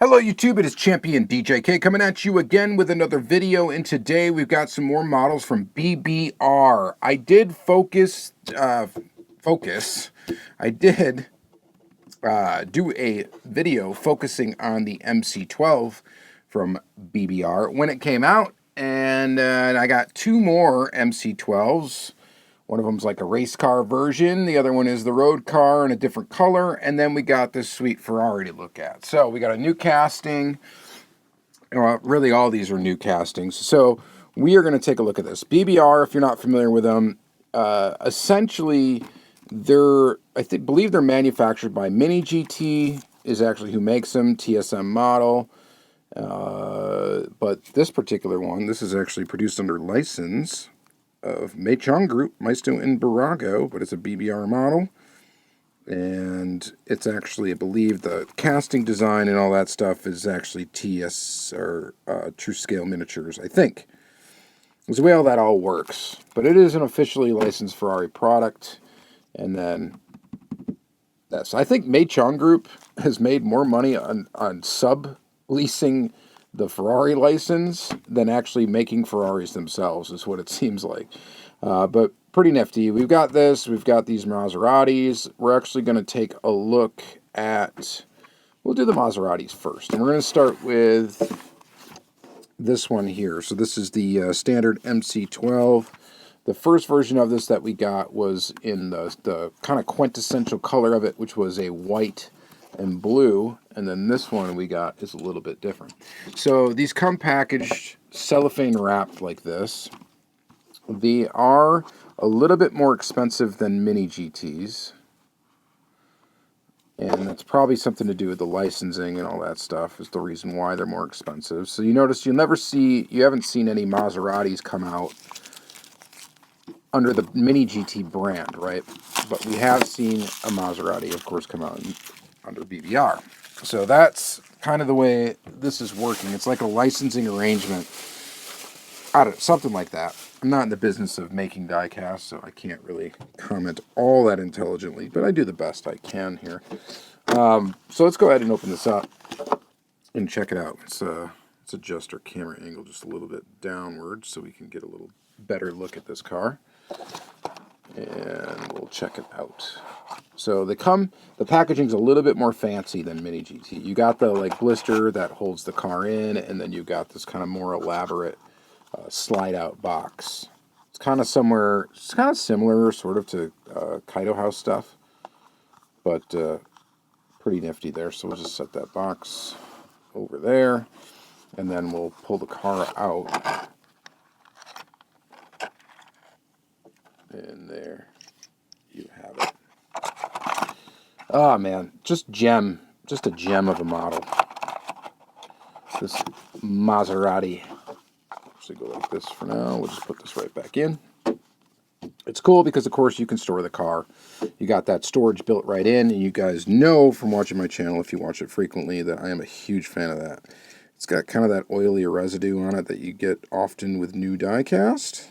Hello YouTube, it is Championdjk coming at you again with another video, and today we've got some more models from BBR. I did do a video focusing on the MC12 from BBR when it came out, and I got two more MC12s. One of them's like a race car version. The other one is the road car in a different color. And then we got this sweet Ferrari to look at. So we got a new casting. Well, really all these are new castings. So we are going to take a look at this. BBR, if you're not familiar with them, essentially believe they're manufactured by Mini GT is actually who makes them, TSM model. But this particular one, this is actually produced under license of Matchbox Group, Maisto and Barago, but it's a BBR model. And it's actually, I believe, the casting design and all that stuff is actually TS or True Scale Miniatures, I think. That's the way all that all works. But it is an officially licensed Ferrari product. And then that's, I think Matchbox Group has made more money on subleasing the Ferrari license than actually making Ferraris themselves, is what it seems like. But pretty nifty. We've got this. We've got these Maseratis. We're actually going to take a look at... We'll do the Maseratis first. And we're going to start with this one here. So this is the standard MC12. The first version of this that we got was in the kind of quintessential color of it, which was a white and blue, and then this one we got is a little bit different. So these come packaged cellophane wrapped like this. They are a little bit more expensive than Mini GTs, and that's probably something to do with the licensing and all that stuff is the reason why they're more expensive. So you notice you haven't seen any Maseratis come out under the Mini GT brand, right? But we have seen a Maserati, of course, come out under BBR. So that's kind of the way this is working. It's like a licensing arrangement. I don't know, something like that. I'm not in the business of making diecast, so I can't really comment all that intelligently, but I do the best I can here. So let's go ahead and open this up and check it out. Let's adjust our camera angle just a little bit downward so we can get a little better look at this car. And we'll check it out. So the packaging's a little bit more fancy than Mini GT. You got the like blister that holds the car in, and then you got this kind of more elaborate slide out box. It's kind of similar sort of to Kaido House stuff, but pretty nifty there. So we'll just set that box over there, and then we'll pull the car out. And there you have it. Oh man, just a gem of a model. This Maserati. Actually go like this for now. We'll just put this right back in. It's cool because of course you can store the car. You got that storage built right in, and you guys know from watching my channel, if you watch it frequently, that I am a huge fan of that. It's got kind of that oily residue on it that you get often with new diecast.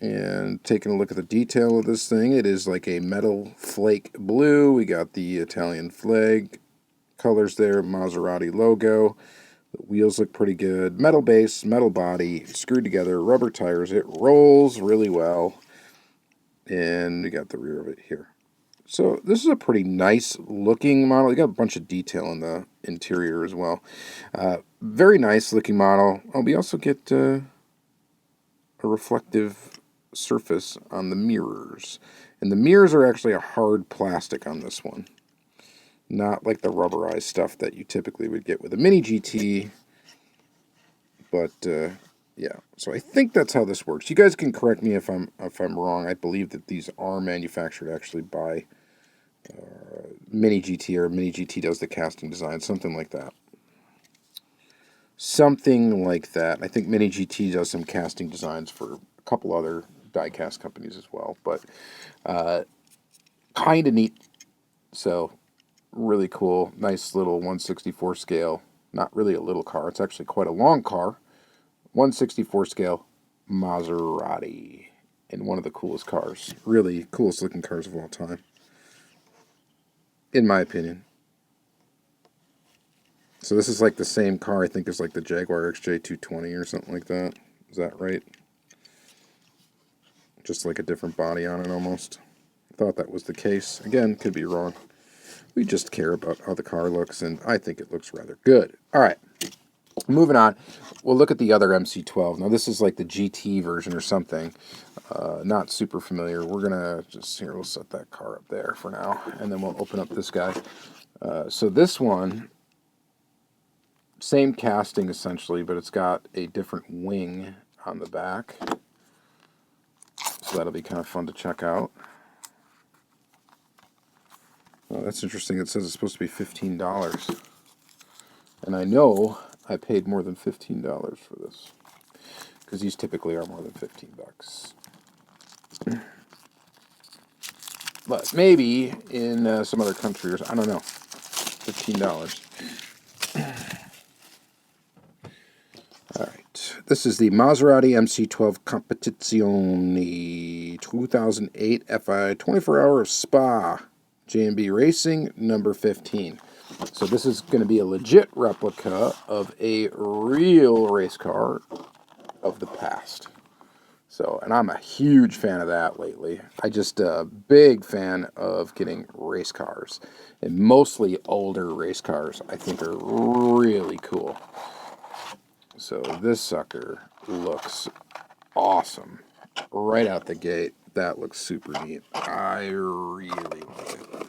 And taking a look at the detail of this thing, it is like a metal flake blue. We got the Italian flag colors there, Maserati logo. The wheels look pretty good. Metal base, metal body, screwed together, rubber tires. It rolls really well. And we got the rear of it here. So this is a pretty nice looking model. You got a bunch of detail in the interior as well. Very nice looking model. Oh, we also get a reflective surface on the mirrors, and the mirrors are actually a hard plastic on this one, not like the rubberized stuff that you typically would get with a Mini GT. But yeah, so I think that's how this works. You guys can correct me if I'm wrong. I believe that these are manufactured actually by Mini GT, or Mini GT does the casting design, something like that. I think Mini GT does some casting designs for a couple other diecast companies as well, but kind of neat. So really cool, nice little 1/64 scale. Not really a little car, it's actually quite a long car. 1/64 scale Maserati, and one of the coolest cars, really coolest looking cars of all time, in my opinion. So this is like the same car, I think, as like the Jaguar XJ220 or something like that. Is that right? Just like a different body on it almost. I thought that was the case. Again, could be wrong. We just care about how the car looks, and I think it looks rather good. All right, moving on. We'll look at the other MC12. Now, this is like the GT version or something. Not super familiar. We're going to just, here, we'll set that car up there for now, and then we'll open up this guy. So this one, same casting essentially, but it's got a different wing on the back. So that'll be kind of fun to check out. Oh, that's interesting. It says it's supposed to be $15. And I know I paid more than $15 for this, because these typically are more than 15 bucks. But maybe in some other countries, I don't know, $15. All right, this is the Maserati MC12 Competizione 2008 FI 24-hour Spa J&B Racing number 15. So this is going to be a legit replica of a real race car of the past. So, and I'm a huge fan of that lately. I just a big fan of getting race cars, and mostly older race cars I think are really cool. So this sucker looks awesome right out the gate. That looks super neat. I really like it.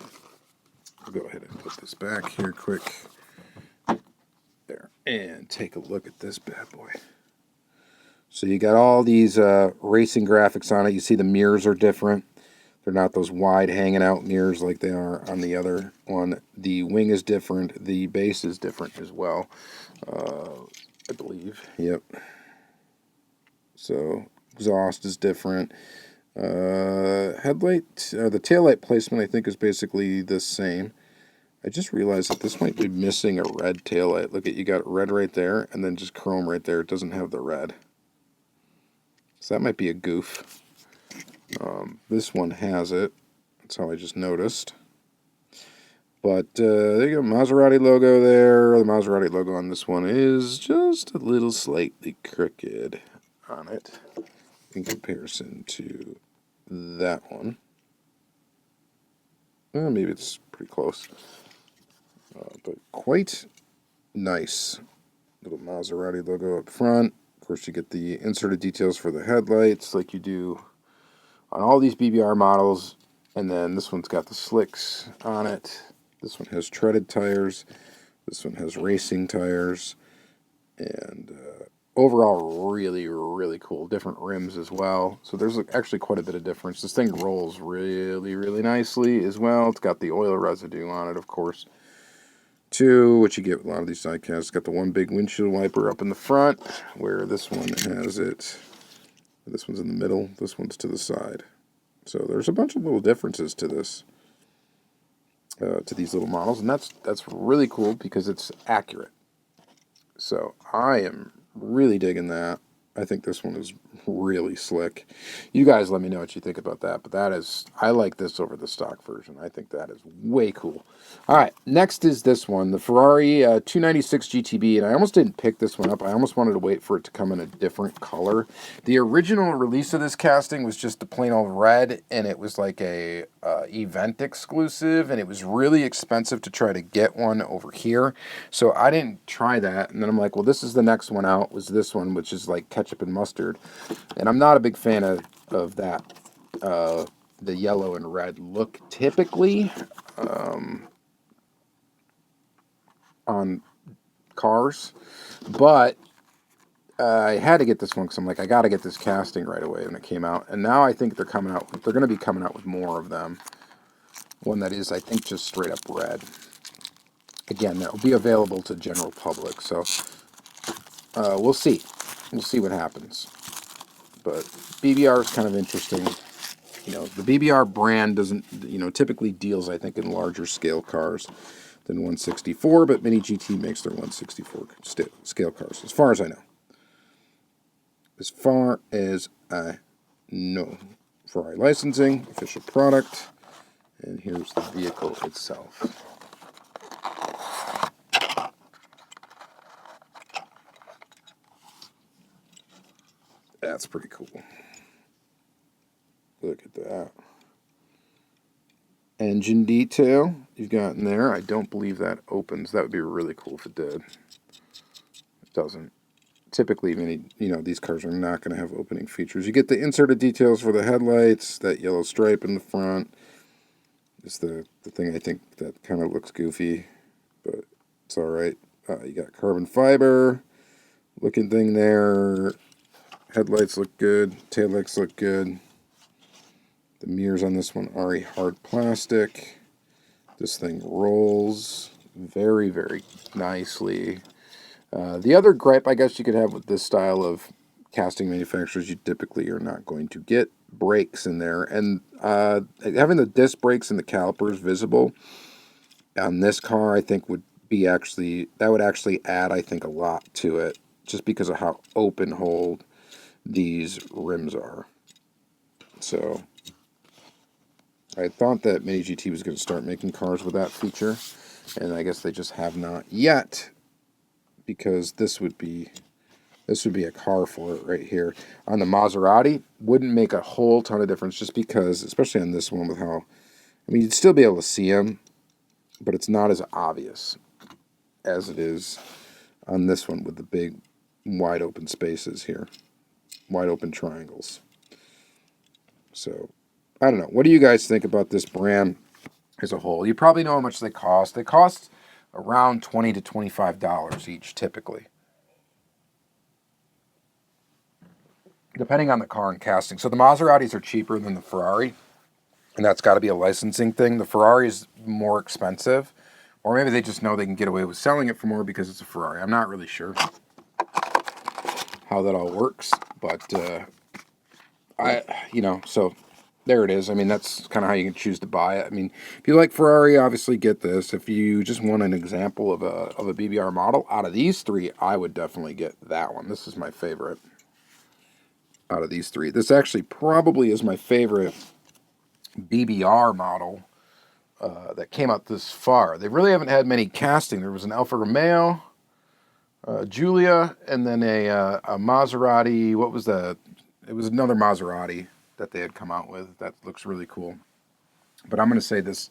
I'll go ahead and put this back here quick. There. And take a look at this bad boy. So you got all these racing graphics on it. You see the mirrors are different. They're not those wide hanging out mirrors like they are on the other one. The wing is different. The base is different as well, I believe. Yep. So exhaust is different. Headlight, the taillight placement I think is basically the same. I just realized that this might be missing a red taillight. Look at, you got red right there, and then just chrome right there. It doesn't have the red. So that might be a goof. This one has it. That's how I just noticed. But there you go, Maserati logo there. The Maserati logo on this one is just a little slightly crooked on it in comparison to that one. Well, maybe it's pretty close. But quite nice little Maserati logo up front. Of course, you get the inserted details for the headlights like you do on all these BBR models. And then this one's got the slicks on it. This one has treaded tires. This one has racing tires. And overall, really, really cool. Different rims as well. So there's actually quite a bit of difference. This thing rolls really, really nicely as well. It's got the oil residue on it, of course, too, which you get with a lot of these diecasts. It's got the one big windshield wiper up in the front, where this one has it. This one's in the middle. This one's to the side. So there's a bunch of little differences to this, to these little models, and that's really cool because it's accurate. So I am really digging that. I think this one is really slick. You guys let me know what you think about that, but that is, I like this over the stock version. I think that is way cool. All right, next is this one, the Ferrari 296 GTB, and I almost didn't pick this one up. I almost wanted to wait for it to come in a different color. The original release of this casting was just the plain old red, and it was like a event exclusive, and it was really expensive to try to get one over here. So I didn't try that, and then I'm like, well, this is the next one out, was this one, which is like ketchup and mustard. And I'm not a big fan of that, the yellow and red look typically on cars, but I had to get this one because I'm like, I got to get this casting right away when it came out. And now I think they're coming out, they're going to be coming out with more of them. One that is, I think, just straight up red. Again, that will be available to general public, so we'll see. We'll see what happens. But BBR is kind of interesting. You know, the BBR brand doesn't, you know, typically deals, I think, in larger scale cars than 164, but Mini GT makes their 164 scale cars, as far as I know. As far as I know. Ferrari licensing, official product, and here's the vehicle itself. That's pretty cool. Look at that. Engine detail you've got in there. I don't believe that opens. That would be really cool if it did. It doesn't. Typically, these cars are not going to have opening features. You get the inserted details for the headlights, that yellow stripe in the front. It's the thing I think that kind of looks goofy, but it's all right. You got carbon fiber looking thing there. Headlights look good. Taillights look good. The mirrors on this one are a hard plastic. This thing rolls very, very nicely. The other gripe I guess you could have with this style of casting manufacturers, you typically are not going to get brakes in there. And having the disc brakes and the calipers visible on this car, I think would actually add, I think, a lot to it, just because of how open hold these rims are. So I thought that Mini GT was going to start making cars with that feature, and I guess they just have not yet, because this would be a car for it right here. On the Maserati, wouldn't make a whole ton of difference, just because, especially on this one, with how, you'd still be able to see them, but it's not as obvious as it is on this one with the big wide open spaces here, wide open triangles. So I don't know. What do you guys think about this brand as a whole? You probably know how much they cost. They cost around $20 to $25 each, typically, depending on the car and casting. So the Maseratis are cheaper than the Ferrari, and that's got to be a licensing thing. The Ferrari is more expensive, or maybe they just know they can get away with selling it for more because it's a Ferrari. I'm not really sure how that all works, but so there it is. That's kind of how you can choose to buy it. If you like Ferrari, obviously get this. If you just want an example of a BBR model, out of these three, I would definitely get that one. This is my favorite out of these three. This actually probably is my favorite BBR model that came out this far. They really haven't had many casting. There was an Alfa Romeo, Giulia, and then a Maserati. What was that? It was another Maserati that they had come out with. That looks really cool. But I'm going to say this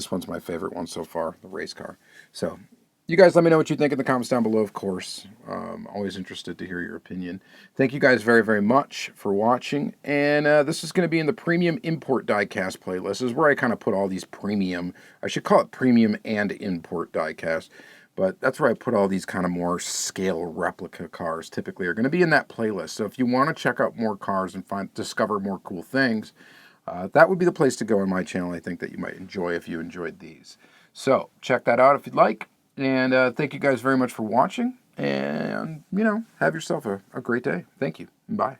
one's my favorite one so far, the race car. So you guys let me know what you think in the comments down below, of course. Always interested to hear your opinion. Thank you guys very, very much for watching. And this is going to be in the Premium Import Diecast playlist. This is where I kind of put all these premium, I should call it Premium and Import Diecast. But that's where I put all these kind of more scale replica cars typically are going to be in that playlist. So if you want to check out more cars and discover more cool things, that would be the place to go on my channel. I think that you might enjoy if you enjoyed these. So check that out if you'd like. And thank you guys very much for watching. And, have yourself a great day. Thank you. Bye.